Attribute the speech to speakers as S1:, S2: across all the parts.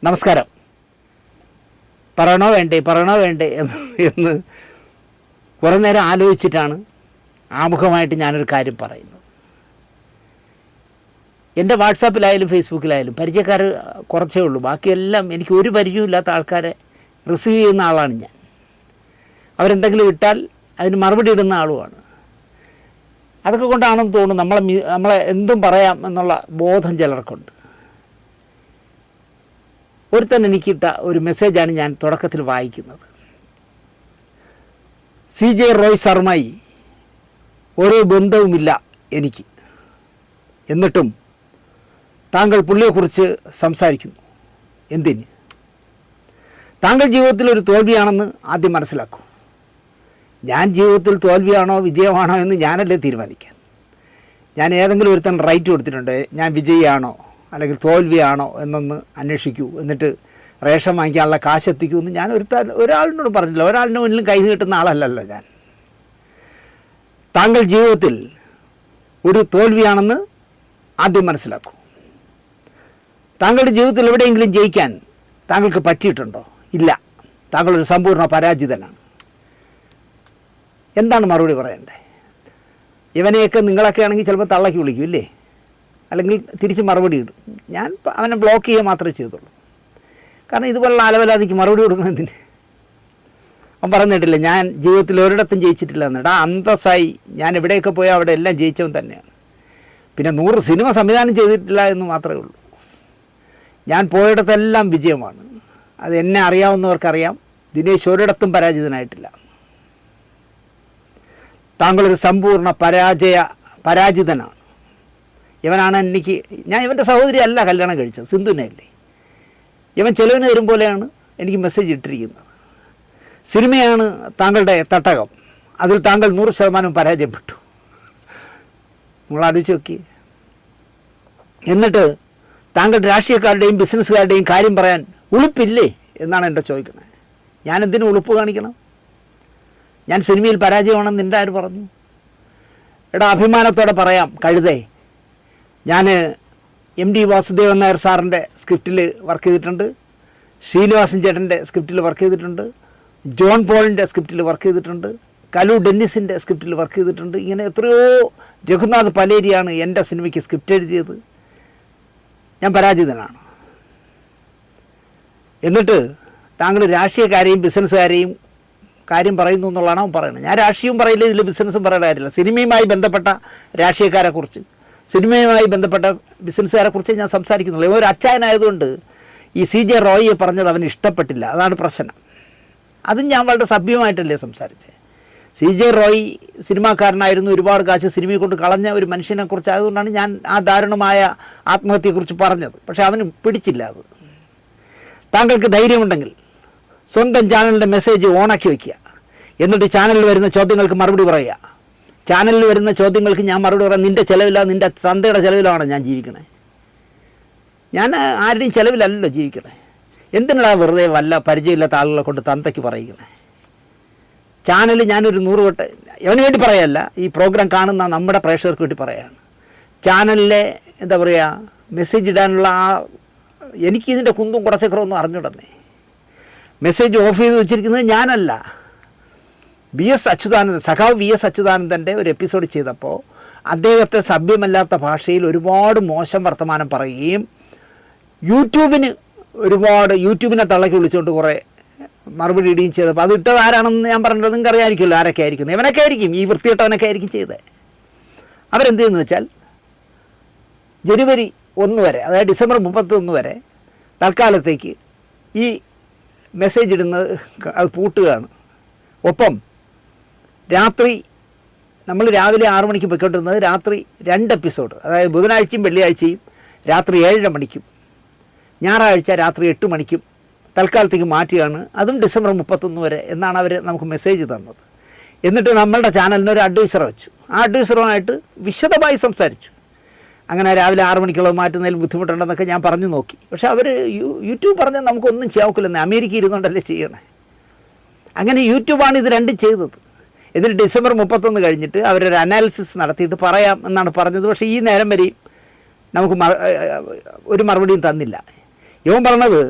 S1: നമസ്കാരം. പറയണോ വേണ്ടേ എന്ന് കുറേ നേരം ആലോചിച്ചിട്ടാണ് ആമുഖമായിട്ട് ഞാനൊരു കാര്യം പറയുന്നത്. എൻ്റെ വാട്സാപ്പിലായാലും ഫേസ്ബുക്കിലായാലും പരിചയക്കാർ കുറച്ചേ ഉള്ളൂ. ബാക്കിയെല്ലാം എനിക്ക് ഒരു പരിചയമില്ലാത്ത ആൾക്കാരെ റിസീവ് ചെയ്യുന്ന ആളാണ് ഞാൻ. അവരെന്തെങ്കിലും ഇട്ടാൽ അതിന് മറുപടി ഇടുന്ന ആളുമാണ്. അതൊക്കെ കൊണ്ടാണെന്ന് തോന്നുന്നു നമ്മളെ എന്തും പറയാം എന്നുള്ള ബോധം ചിലർക്കുണ്ട്. ഒരുത്തൻ എനിക്കിട്ട ഒരു മെസ്സേജാണ് ഞാൻ തുടക്കത്തിൽ വായിക്കുന്നത്. CJ റോയ് ശർമ്മയി ഒരു ബന്ധവുമില്ല എനിക്ക്, എന്നിട്ടും താങ്കൾ പുള്ളിയെക്കുറിച്ച് സംസാരിക്കുന്നു. എന്തിന്? താങ്കൾ ജീവിതത്തിൽ ഒരു തോൽവിയാണെന്ന് ആദ്യം മനസ്സിലാക്കൂ. ഞാൻ ജീവിതത്തിൽ തോൽവിയാണോ വിജയമാണോ എന്ന് ഞാനല്ലേ തീരുമാനിക്കാൻ. ഞാൻ ഏതെങ്കിലും ഒരുത്തൻ റൈറ്റ് കൊടുത്തിട്ടുണ്ട് ഞാൻ വിജയിയാണോ അല്ലെങ്കിൽ തോൽവിയാണോ എന്നൊന്ന് അന്വേഷിക്കൂ, എന്നിട്ട് റേഷൻ വാങ്ങിക്കാനുള്ള കാശ് എത്തിക്കൂ എന്ന് ഞാൻ ഒരാളിനോട് പറഞ്ഞില്ല. ഒരാളിന് മുന്നിലും കൈ നീട്ടുന്ന ആളല്ലല്ലോ ഞാൻ. താങ്കൾ ജീവിതത്തിൽ ഒരു തോൽവിയാണെന്ന് ആദ്യം മനസ്സിലാക്കൂ. താങ്കളുടെ ജീവിതത്തിൽ എവിടെയെങ്കിലും ജയിക്കാൻ താങ്കൾക്ക് പറ്റിയിട്ടുണ്ടോ? ഇല്ല. താങ്കളൊരു സമ്പൂർണ്ണ പരാജിതനാണ്. എന്താണ് മറുപടി പറയേണ്ടത്? ഇവനെയൊക്കെ നിങ്ങളൊക്കെ ആണെങ്കിൽ ചിലപ്പോൾ തള്ളക്കി വിളിക്കും ഇല്ലേ, അല്ലെങ്കിൽ തിരിച്ച് മറുപടി ഇടും. ഞാൻ അവനെ ബ്ലോക്ക് ചെയ്യുക മാത്രമേ ചെയ്തുള്ളൂ. കാരണം ഇതുപോലുള്ള ആലവലാതിക്ക് മറുപടി കൊടുക്കണമെന്തിന്? അവൻ പറഞ്ഞിട്ടില്ല ഞാൻ ജീവിതത്തിൽ ഒരിടത്തും ജയിച്ചിട്ടില്ല എന്നിട്ട്. അന്തസ്സായി ഞാൻ എവിടെയൊക്കെ പോയാൽ അവിടെ എല്ലാം ജയിച്ചവൻ തന്നെയാണ്. പിന്നെ 100 സിനിമ സംവിധാനം ചെയ്തിട്ടില്ല എന്ന് മാത്രമേ ഉള്ളൂ. ഞാൻ പോയിടത്തെല്ലാം വിജയമാണ്. അത് എന്നെ അറിയാവുന്നവർക്കറിയാം. ദിനേശ് ഒരിടത്തും പരാജിതനായിട്ടില്ല. താങ്കളൊരു സമ്പൂർണ്ണ പരാജിതനാണ്. ഇവനാണ് ഞാൻ ഇവൻ്റെ സഹോദരി അല്ല കല്യാണം കഴിച്ചത്, സിന്ധുവിനെയല്ലേ. ഇവൻ ചെലവിന് തരും പോലെയാണ് എനിക്ക് മെസ്സേജ് ഇട്ടിരിക്കുന്നത്. സിനിമയാണ് താങ്കളുടെ തട്ടകം, അതിൽ താങ്കൾ 100% പരാജയപ്പെട്ടു. നിങ്ങൾ ആലോചിച്ച് നോക്കി. എന്നിട്ട് താങ്കൾ രാഷ്ട്രീയക്കാരുടെയും ബിസിനസ്സുകാരുടെയും കാര്യം പറയാൻ ഉളുപ്പില്ലേ എന്നാണ് എൻ്റെ ചോദിക്കുന്നത്. ഞാൻ എന്തിനു ഉളുപ്പ് കാണിക്കണം? ഞാൻ സിനിമയിൽ പരാജയമാണെന്ന് നിൻ്റെ ആര് പറഞ്ഞു? എടാ, അഭിമാനത്തോടെ പറയാം കഴുതേ, ഞാൻ MD വാസുദേവൻ നായർ സാറിൻ്റെ സ്ക്രിപ്റ്റിൽ വർക്ക് ചെയ്തിട്ടുണ്ട്, ശ്രീനിവാസൻ ചേട്ടൻ്റെ സ്ക്രിപ്റ്റിൽ വർക്ക് ചെയ്തിട്ടുണ്ട്, ജോൺ പോളിൻ്റെ സ്ക്രിപ്റ്റിൽ വർക്ക് ചെയ്തിട്ടുണ്ട്, കലു ഡെന്നിസിൻ്റെ സ്ക്രിപ്റ്റിൽ വർക്ക് ചെയ്തിട്ടുണ്ട്. ഇങ്ങനെ എത്രയോ, രഘുനാഥ് പലേരിയാണ് എൻ്റെ സിനിമയ്ക്ക് സ്ക്രിപ്റ്റ് എഴുതിയത്. ഞാൻ പരാജിതനാണ്. എന്നിട്ട് താങ്കൾ രാഷ്ട്രീയക്കാരെയും ബിസിനസ്സുകാരെയും കാര്യം പറയുന്നു എന്നുള്ളതാണ് അവൻ പറയുന്നത്. ഞാൻ രാഷ്ട്രീയവും പറയില്ല, ഇതിൽ ബിസിനസ്സും പറയുന്ന കാര്യമില്ല. സിനിമയുമായി ബന്ധപ്പെട്ട രാഷ്ട്രീയക്കാരെക്കുറിച്ച്, സിനിമയുമായി ബന്ധപ്പെട്ട ബിസിനസ്സുകാരെക്കുറിച്ച് ഞാൻ സംസാരിക്കുന്നുള്ളൂ. ഒരു അച്ചായനായതുകൊണ്ട് ഈ CJ റോയിയെ പറഞ്ഞത് അവന് ഇഷ്ടപ്പെട്ടില്ല, അതാണ് പ്രശ്നം. അതും ഞാൻ വളരെ സഭ്യമായിട്ടല്ലേ സംസാരിച്ചത്. CJ റോയ് സിനിമാക്കാരനായിരുന്നു, ഒരുപാട് കാശ് സിനിമയെ കൊണ്ട് കളഞ്ഞ ഒരു മനുഷ്യനെക്കുറിച്ച് ആയതുകൊണ്ടാണ് ഞാൻ ആ ദാരുണമായ ആത്മഹത്യയെക്കുറിച്ച് പറഞ്ഞത്. പക്ഷേ അവന് പിടിച്ചില്ല അത്. താങ്കൾക്ക് ധൈര്യമുണ്ടെങ്കിൽ സ്വന്തം ചാനലിൻ്റെ മെസ്സേജ് ഓണാക്കി വയ്ക്കുക, എന്നിട്ട് ചാനലിൽ വരുന്ന ചോദ്യങ്ങൾക്ക് മറുപടി പറയുക. ചാനലിൽ വരുന്ന ചോദ്യങ്ങൾക്ക് ഞാൻ മറുപടി പറയാം. നിൻ്റെ ചിലവില്ല, നിൻ്റെ തന്തയുടെ ചിലവിലാണ് ഞാൻ ജീവിക്കണേ. ഞാൻ ആരുടെയും ചിലവിലല്ലല്ലോ ജീവിക്കണേ. എന്തിനാ വെറുതെ വല്ല പരിചയമില്ലാത്ത ആളുകളെ കൊണ്ട് തന്തയ്ക്ക് പറയിക്കണേ? ചാനൽ ഞാനൊരു 100 വട്ടം അവന് വേണ്ടി പറയല്ല, ഈ പ്രോഗ്രാം കാണുന്ന നമ്മുടെ പ്രേക്ഷകർക്ക് വേണ്ടി പറയുകയാണ്. ചാനലിലെ എന്താ പറയുക, മെസ്സേജ് ഇടാനുള്ള എനിക്കിതിൻ്റെ കുന്തും കുറച്ചൊക്കെ അറിഞ്ഞുടന്നേ. മെസ്സേജ് ഓഫ് ചെയ്ത് വെച്ചിരിക്കുന്നത് ഞാനല്ല, സഖാവ് VS അച്യുതാനന്ദൻ്റെ ഒരു എപ്പിസോഡ് ചെയ്തപ്പോൾ അദ്ദേഹത്തെ സഭ്യമല്ലാത്ത ഭാഷയിൽ ഒരുപാട് മോശം വർത്തമാനം പറയുകയും യൂട്യൂബിനെ തള്ളക്കി വിളിച്ചുകൊണ്ട് കുറേ മറുപടി ഇടുകയും ചെയ്തപ്പോൾ അത് ഇട്ടത് ആരാണെന്ന് ഞാൻ പറഞ്ഞത് നിങ്ങൾക്ക് അറിയാമായിരിക്കുമല്ലോ ആരൊക്കെ ആയിരിക്കും. ഇവനൊക്കെ ആയിരിക്കും, ഈ വൃത്തിയിട്ടവനൊക്കെ ആയിരിക്കും ചെയ്തത്. അവരെന്ത് ചെയ്യുന്നു വെച്ചാൽ ജനുവരി 1 വരെ, അതായത് ഡിസംബർ 31 വരെ തൽക്കാലത്തേക്ക് ഈ മെസ്സേജ് ഇടുന്നത് അത് പൂട്ടുകയാണ്. ഒപ്പം രാത്രി നമ്മൾ രാവിലെ 6 മണിക്ക് പോയിക്കൊണ്ടിരുന്നത് രാത്രി 2 എപ്പിസോഡ്, അതായത് ബുധനാഴ്ചയും വെള്ളിയാഴ്ചയും രാത്രി 7:30 മണിക്കും ഞായറാഴ്ച രാത്രി 8 മണിക്കും തൽക്കാലത്തേക്ക് മാറ്റുകയാണ്. അതും ഡിസംബർ 31 വരെ എന്നാണ് അവർ നമുക്ക് മെസ്സേജ് തന്നത്. എന്നിട്ട് നമ്മളുടെ ചാനലിന് ഒരു അഡ്വൈസറെ വെച്ചു. ആ അഡ്വൈസറുമായിട്ട് വിശദമായി സംസാരിച്ചു. അങ്ങനെ രാവിലെ 6 മണിക്കുള്ളത് മാറ്റുന്നതിൽ ബുദ്ധിമുട്ടുണ്ടെന്നൊക്കെ ഞാൻ പറഞ്ഞു നോക്കി. പക്ഷേ അവർ യൂട്യൂബ് പറഞ്ഞാൽ നമുക്കൊന്നും ചെയ്യാക്കില്ലെന്ന്, അമേരിക്ക ഇരുന്നുകൊണ്ടല്ലേ ചെയ്യണേ. അങ്ങനെ യൂട്യൂബാണ് ഇത് രണ്ടും ചെയ്തത്. എന്നിട്ട് ഡിസംബർ 31 കഴിഞ്ഞിട്ട് അവരൊരു അനാലിസിസ് നടത്തിയിട്ട് പറയാം എന്നാണ് പറഞ്ഞത്. പക്ഷേ ഈ നേരം വരെയും നമുക്ക് ഒരു മറുപടിയും തന്നില്ല. ഇവൻ പറഞ്ഞത്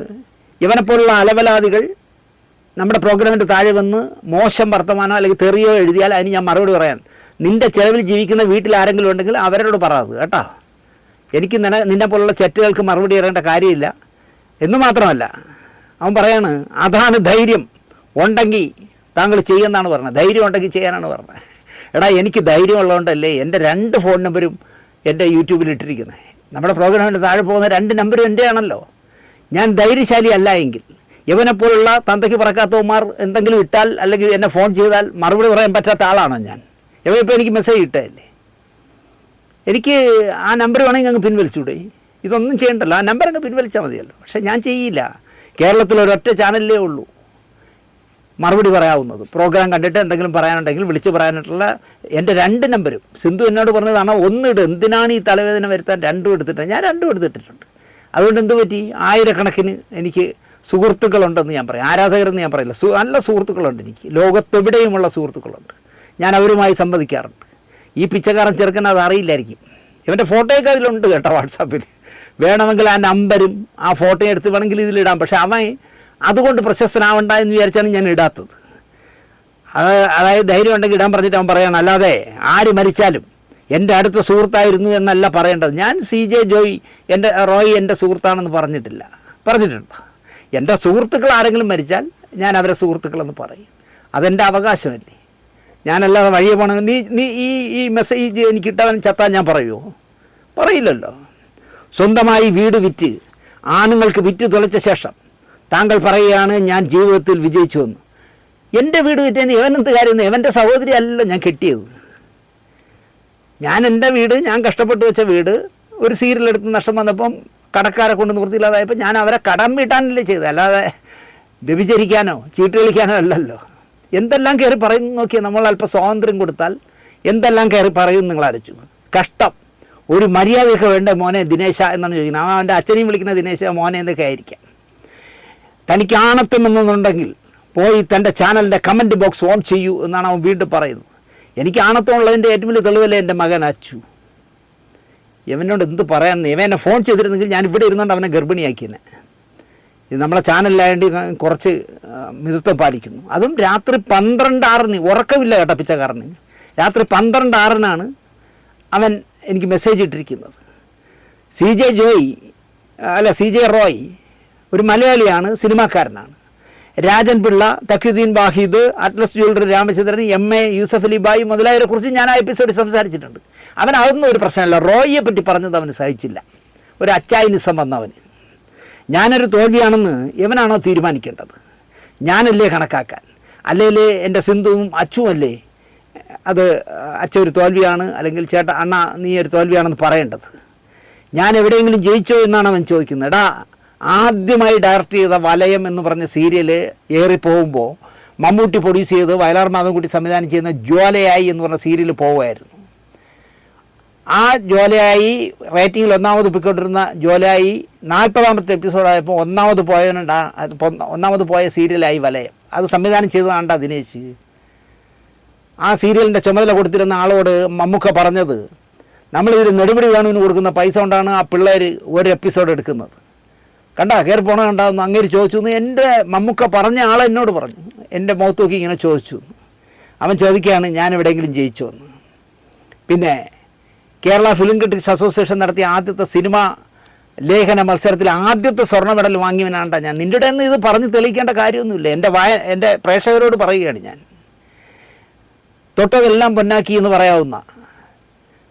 S1: ഇവനെപ്പോലുള്ള അലവലാദികൾ നമ്മുടെ പ്രോഗ്രാമിൻ്റെ താഴെ വന്ന് മോശം വർത്തമാനോ അല്ലെങ്കിൽ തെറിയോ എഴുതിയാൽ അതിന് ഞാൻ മറുപടി പറയാൻ നിൻ്റെ ചിലവിൽ ജീവിക്കുന്ന വീട്ടിൽ ആരെങ്കിലും ഉണ്ടെങ്കിൽ അവരോട് പറയാത് കേട്ടോ. എനിക്ക് നിന്നെ പോലുള്ള ചെറ്റുകൾക്ക് മറുപടി പറയേണ്ട കാര്യമില്ല എന്ന് മാത്രമല്ല അവൻ പറയാണ് അതാണ് ധൈര്യം ഉണ്ടെങ്കിൽ താങ്കൾ ചെയ്യുമെന്നാണ് പറഞ്ഞത്. ധൈര്യം ഉണ്ടെങ്കിൽ ചെയ്യാനാണ് പറഞ്ഞത്. എടാ എനിക്ക് ധൈര്യം ഉള്ളതുകൊണ്ടല്ലേ എൻ്റെ 2 ഫോൺ നമ്പരും എൻ്റെ യൂട്യൂബിൽ ഇട്ടിരിക്കുന്നത്. നമ്മുടെ പ്രോഗ്രാമിൻ്റെ താഴെ പോകുന്ന 2 നമ്പരും എൻ്റെ ആണല്ലോ. ഞാൻ ധൈര്യശാലി അല്ല എങ്കിൽ ഇവനെപ്പോലുള്ള തന്തയ്ക്ക് പറക്കാത്തവന്മാർ എന്തെങ്കിലും ഇട്ടാൽ അല്ലെങ്കിൽ എന്നെ ഫോൺ ചെയ്താൽ മറുപടി പറയാൻ പറ്റാത്ത ആളാണോ ഞാൻ? ഇവനിപ്പോൾ എനിക്ക് മെസ്സേജ് ഇട്ടതല്ലേ. എനിക്ക് ആ നമ്പർ വേണമെങ്കിൽ അങ്ങ് പിൻവലിച്ചൂടെ? ഇതൊന്നും ചെയ്യണ്ടല്ലോ, ആ നമ്പർ അങ്ങ് പിൻവലിച്ചാൽ മതിയല്ലോ. പക്ഷേ ഞാൻ ചെയ്യില്ല. കേരളത്തിൽ ഒരൊറ്റ ചാനലിലേ ഉള്ളൂ മറുപടി പറയാവുന്നത്. പ്രോഗ്രാം കണ്ടിട്ട് എന്തെങ്കിലും പറയാനുണ്ടെങ്കിൽ വിളിച്ച് പറയാനായിട്ടുള്ള എൻ്റെ 2 നമ്പരും. സിന്ധു എന്നോട് പറഞ്ഞതാണ് ഒന്നിട്, എന്തിനാണ് ഈ തലവേദന വരുത്താൻ 2 എടുത്തിട്ട്. ഞാൻ 2 എടുത്തിട്ടിട്ടുണ്ട്. അതുകൊണ്ട് എന്ത് പറ്റി? 1000കണക്കിന് എനിക്ക് സുഹൃത്തുക്കളുണ്ടെന്ന് ഞാൻ പറയും. ആരാധകരെന്ന് ഞാൻ പറയില്ല, നല്ല സുഹൃത്തുക്കളുണ്ട് എനിക്ക്. ലോകത്തെവിടെയുമുള്ള സുഹൃത്തുക്കളുണ്ട്. ഞാൻ അവരുമായി സംവദിക്കാറുണ്ട്. ഈ പിച്ചക്കാരൻ ചെറുക്കൻ അത് അറിയില്ലായിരിക്കും. ഇവൻ്റെ ഫോട്ടോയൊക്കെ അതിലുണ്ട് കേട്ടോ വാട്സാപ്പിൽ. വേണമെങ്കിൽ ആ നമ്പരും ആ ഫോട്ടോയും എടുത്ത് വേണമെങ്കിൽ ഇതിലിടാം. പക്ഷേ അവൻ അതുകൊണ്ട് പ്രശസ്തനാവണ്ട എന്ന് വിചാരിച്ചാണ് ഞാൻ ഇടാത്തത്. അതായത് ധൈര്യം ഉണ്ടെങ്കിൽ ഇടാൻ പറഞ്ഞിട്ട് അവൻ പറയണം. അല്ലാതെ ആര് മരിച്ചാലും എൻ്റെ അടുത്ത സുഹൃത്തായിരുന്നു എന്നല്ല പറയേണ്ടത്. ഞാൻ CJ ജോയ് റോയ് എൻ്റെ സുഹൃത്താണെന്ന് പറഞ്ഞിട്ടുണ്ട്. എൻ്റെ സുഹൃത്തുക്കൾ ആരെങ്കിലും മരിച്ചാൽ ഞാൻ അവരെ സുഹൃത്തുക്കളെന്ന് പറയും. അതെൻ്റെ അവകാശമല്ലേ. ഞാനല്ലാതെ വഴിയെ പോകണമെങ്കിൽ നീ ഈ മെസ്സേജ് എനിക്കിട്ടവൻ ചത്താൻ ഞാൻ പറയുമോ? പറയില്ലല്ലോ. സ്വന്തമായി വീട് വിറ്റ് ആണുങ്ങൾക്ക് വിറ്റ് തുലച്ച ശേഷം താങ്കൾ പറയുകയാണ് ഞാൻ ജീവിതത്തിൽ വിജയിച്ചു എന്ന്. എൻ്റെ വീട് വിറ്റേന് ഇവനെന്ത് കാര്യം? ഇവൻ്റെ സഹോദരി അല്ലല്ലോ ഞാൻ കെട്ടിയത്. എൻ്റെ വീട്, ഞാൻ കഷ്ടപ്പെട്ട് വെച്ച വീട് ഒരു സീരിയലെടുത്ത് നഷ്ടം വന്നപ്പം കടക്കാരെ കൊണ്ട് നിവൃത്തിയില്ലാതായപ്പോൾ ഞാൻ അവരെ കടം വീട്ടാനല്ലേ ചെയ്തത്, അല്ലാതെ വ്യഭിചരിക്കാനോ ചീട്ട് കളിക്കാനോ അല്ലല്ലോ. എന്തെല്ലാം കയറി പറയും നോക്കിയാൽ നമ്മൾ അല്പം സ്വാതന്ത്ര്യം കൊടുത്താൽ എന്തെല്ലാം കയറി പറയും നിങ്ങൾ ആലോചിച്ചു. കഷ്ടം. ഒരു മര്യാദയൊക്കെ വേണ്ട മോനെ ദിനേശ എന്നാണ് ചോദിക്കുന്നത്. അവൻ്റെ അച്ഛനെയും വിളിക്കുന്ന ദിനേശ മോനെ എന്നൊക്കെ ആയിരിക്കാം. തനിക്ക് ആണത്വം എന്നുണ്ടെങ്കിൽ പോയി തൻ്റെ ചാനലിൻ്റെ കമൻറ്റ് ബോക്സ് ഓൺ ചെയ്യൂ എന്നാണ് അവൻ വീണ്ടും പറയുന്നത്. എനിക്ക് ആണത്വം ഉള്ളതിൻ്റെ ഏറ്റവും വലിയ തെളിവല്ലേ എൻ്റെ മകൻ അച്ചു. ഇവനോട് എന്ത് പറയാമെന്ന്. ഇവൻ എന്നെ ഫോൺ ചെയ്തിരുന്നെങ്കിൽ ഞാൻ ഇവിടെ ഇരുന്നുകൊണ്ട് അവനെ ഗർഭിണിയാക്കിയെന്നെ. ഇത് നമ്മളെ ചാനലിലായതുകൊണ്ട് കുറച്ച് മിതത്വം പാലിക്കുന്നു. അതും രാത്രി 12:06 ഉറക്കമില്ല കേട്ടോ പിച്ചക്കാരന്. രാത്രി 12:06 അവൻ എനിക്ക് മെസ്സേജ് ഇട്ടിരിക്കുന്നത്. CJ റോയ് ഒരു മലയാളിയാണ്, സിനിമാക്കാരനാണ്. Rajan Pillai, Thaqiyuddin Wahid, Atlas jewellery Ramachandran, MA Yusuff Ali Bhai മുതലായവരെ കുറിച്ച് ഞാൻ ആ എപ്പിസോഡിൽ സംസാരിച്ചിട്ടുണ്ട്. അവൻ അതൊന്നും ഒരു പ്രശ്നമല്ല. റോയിയെ പറ്റി പറഞ്ഞത് അവന് സഹിച്ചില്ല. ഒരു അച്ചായനിസം വന്നവന്. ഞാനൊരു തോൽവിയാണെന്ന് ഇവനാണോ തീരുമാനിക്കേണ്ടത്? ഞാനല്ലേ കണക്കാക്കാൻ? അല്ലെങ്കിൽ എൻ്റെ സിന്ധുവും അച്ചുമല്ലേ അത് അച്ഛ ഒരു തോൽവിയാണ് അല്ലെങ്കിൽ ചേട്ടാ അണ്ണ നീ ഒരു തോൽവിയാണെന്ന് പറയേണ്ടത്? ഞാൻ എവിടെയെങ്കിലും ജയിച്ചോ എന്നാണ് അവൻ ചോദിക്കുന്നത്. എടാ, ആദ്യമായി ഡയറക്റ്റ് ചെയ്ത വലയം എന്ന് പറഞ്ഞ സീരിയൽ ഏറിപ്പോകുമ്പോൾ മമ്മൂട്ടി പ്രൊഡ്യൂസ് ചെയ്ത് വയലാർ മാധവൻകുട്ടി സംവിധാനം ചെയ്യുന്ന ജ്വാലയായി എന്ന് പറഞ്ഞ സീരിയൽ പോവുമായിരുന്നു. ആ ജ്വാലയായി റേറ്റിങ്ങിൽ 1ാമത് പൊയ്ക്കൊണ്ടിരുന്ന ജ്വാലയായി 40ാമത്തെ എപ്പിസോഡായപ്പോൾ 1ാമത് പോയ സീരിയലായി വലയം. അത് സംവിധാനം ചെയ്തതാണ്ടാ ദിനേശ്. ആ സീരിയലിൻ്റെ ചുമതല കൊടുത്തിരുന്ന ആളോട് മമ്മൂക്ക പറഞ്ഞത്, നമ്മളിതിൽ നെടുപടി വേണുവിന് കൊടുക്കുന്ന പൈസ കൊണ്ടാണ് ആ പിള്ളേർ ഒരു എപ്പിസോഡ് എടുക്കുന്നത്. കയറി പോണ കണ്ടാന്ന് അങ്ങേര് ചോദിച്ചു എന്ന് എൻ്റെ മമ്മൂക്ക പറഞ്ഞ ആൾ എന്നോട് പറഞ്ഞു. എൻ്റെ മുഖത്ത് നോക്കി ഇങ്ങനെ ചോദിച്ചു. അവൻ ചോദിക്കുകയാണ് ഞാൻ എവിടെയെങ്കിലും ജയിച്ചു എന്ന്. പിന്നെ കേരള ഫിലിം ക്രിറ്റിക്സ് അസോസിയേഷൻ നടത്തിയ ആദ്യത്തെ സിനിമാ ലേഖന മത്സരത്തിൽ ആദ്യത്തെ സ്വർണ്ണ മെഡൽ വാങ്ങിയവനാണ്ടാ ഞാൻ. നിൻ്റെ നിന്ന് ഇത് പറഞ്ഞ് തെളിയിക്കേണ്ട കാര്യമൊന്നുമില്ല. എൻ്റെ പ്രേക്ഷകരോട് പറയുകയാണ് ഞാൻ. തൊട്ടതെല്ലാം പൊന്നാക്കി എന്ന് പറയാവുന്ന,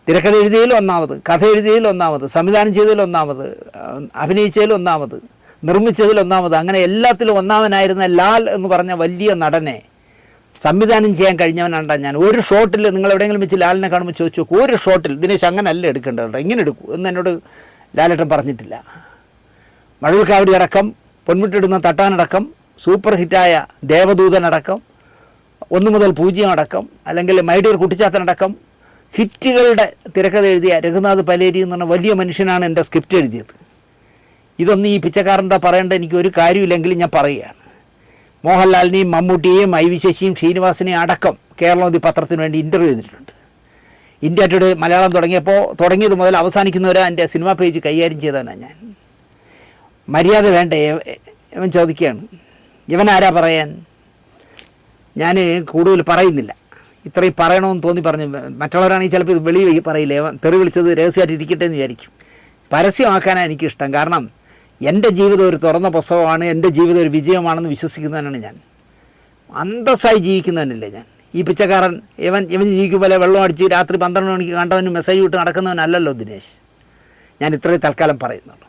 S1: തിരക്കഥ എഴുതിയതിൽ 1ാമത്, കഥ എഴുതിയതിൽ 1ാമത്, സംവിധാനം ചെയ്തതിൽ 1ാമത്, അഭിനയിച്ചതിൽ 1ാമത്, നിർമ്മിച്ചതിൽ 1ാമത്, അങ്ങനെ എല്ലാത്തിലും 1ാമനായിരുന്ന ലാൽ എന്ന് പറഞ്ഞ വലിയ നടനെ സംവിധാനം ചെയ്യാൻ കഴിഞ്ഞവനാണ്ടാ ഞാൻ. ഒരു ഷോട്ടിൽ നിങ്ങൾ എവിടെയെങ്കിലും വെച്ച് ലാലിനെ കാണുമ്പോൾ ചോദിച്ചു നോക്കൂ, ഒരു ഷോട്ടിൽ ദിനേശ് അങ്ങനല്ല എടുക്കേണ്ടത് കേട്ടോ, ഇങ്ങനെ എടുക്കൂ എന്ന് എന്നോട് ലാലേട്ടൻ പറഞ്ഞിട്ടില്ല. മഴവിൽക്കാവടി അടക്കം, പൊന്മുട്ടിടുന്ന തട്ടാനടക്കം, സൂപ്പർ ഹിറ്റായ ദേവദൂതനടക്കം, 1 മുതൽ 0 അടക്കം, അല്ലെങ്കിൽ മൈഡിയർ കുട്ടിച്ചാത്തനടക്കം ഹിറ്റുകളുടെ തിരക്കഥ എഴുതിയ രഘുനാഥ് പലേരി എന്ന് പറഞ്ഞ വലിയ മനുഷ്യനാണ് എൻ്റെ സ്ക്രിപ്റ്റ് എഴുതിയത്. ഇതൊന്നും ഈ പിച്ചക്കാരൻ്റെ പറയേണ്ട എനിക്ക് ഒരു കാര്യമില്ലെങ്കിലും ഞാൻ പറയുകയാണ്. മോഹൻലാലിനെയും മമ്മൂട്ടിയെയും ഐ വി ശശിയും ശ്രീനിവാസിനെയും അടക്കം കേരളമതി പത്രത്തിന് വേണ്ടി ഇൻ്റർവ്യൂ ചെയ്തിട്ടുണ്ട്. ഇന്ത്യ ടുഡേ മലയാളം തുടങ്ങിയത് മുതൽ അവസാനിക്കുന്നവരെ എൻ്റെ സിനിമാ പേജ് കൈകാര്യം ചെയ്തവനാണ് ഞാൻ. മര്യാദ വേണ്ടേ? ഇവൻ ചോദിക്കുകയാണ്. ഇവൻ ആരാ പറയാൻ? ഞാൻ കൂടുതൽ പറയുന്നില്ല. ഇത്രയും പറയണമെന്ന് തോന്നി പറഞ്ഞു. മറ്റുള്ളവരാണെങ്കിൽ ചിലപ്പോൾ ഇത് വെളി പറയില്ല. തെറി വിളിച്ചത് രഹസ്യമായിട്ട് ഇരിക്കട്ടെ എന്ന് വിചാരിക്കും. പരസ്യമാക്കാനാണ് എനിക്കിഷ്ടം. കാരണം എൻ്റെ ജീവിതം ഒരു തുറന്ന പുസ്തകമാണ്, എൻ്റെ ജീവിതം ഒരു വിജയമാണെന്ന് വിശ്വസിക്കുന്നവനാണ് ഞാൻ. അന്തസ്സായി ജീവിക്കുന്നവനല്ലേ ഞാൻ. ഈ പിച്ചക്കാരൻ ഇവൻ ജീവിക്കും പോലെ വെള്ളം അടിച്ച് രാത്രി 12 മണിക്ക് കണ്ടവന് മെസ്സേജ് വിട്ട് നടക്കുന്നവനല്ലല്ലോ ദിനേശ്. ഞാൻ ഇത്രയും തൽക്കാലം പറയുന്നുള്ളൂ.